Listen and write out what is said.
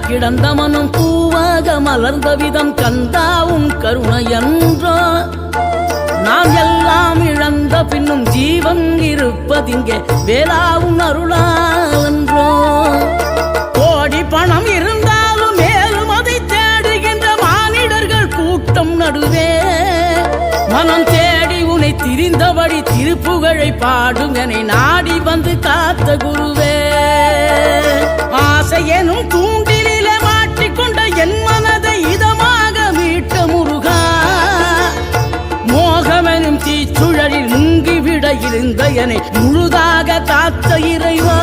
கிடந்த மனம் பூவாக மலர்ந்த விதம் கந்தாவும் கருணையன்றோ நாம் எல்லாம் இழந்த பின்னும் ஜீவன் இருப்பதிங்கே வேளாவும் அருளாவென்றோ கோடி பணம் இருந்தாலும் மேலும் அதை தேடுகின்ற மானிடர்கள் கூட்டம் நடுவே மனம் தேடி உனை திரிந்தபடி திருப்புகழை பாடும் என்னை நாடி வந்து காத்த குருவே ஆசை எனும் தூண்டிலே மாட்டிக்கொண்ட என் மனதை இதமாக மீட்ட முருகா மோகமெனும் தீச்சுழலில் முங்கிவிட இருந்த என்னை முழுதாக காத்த இறைவா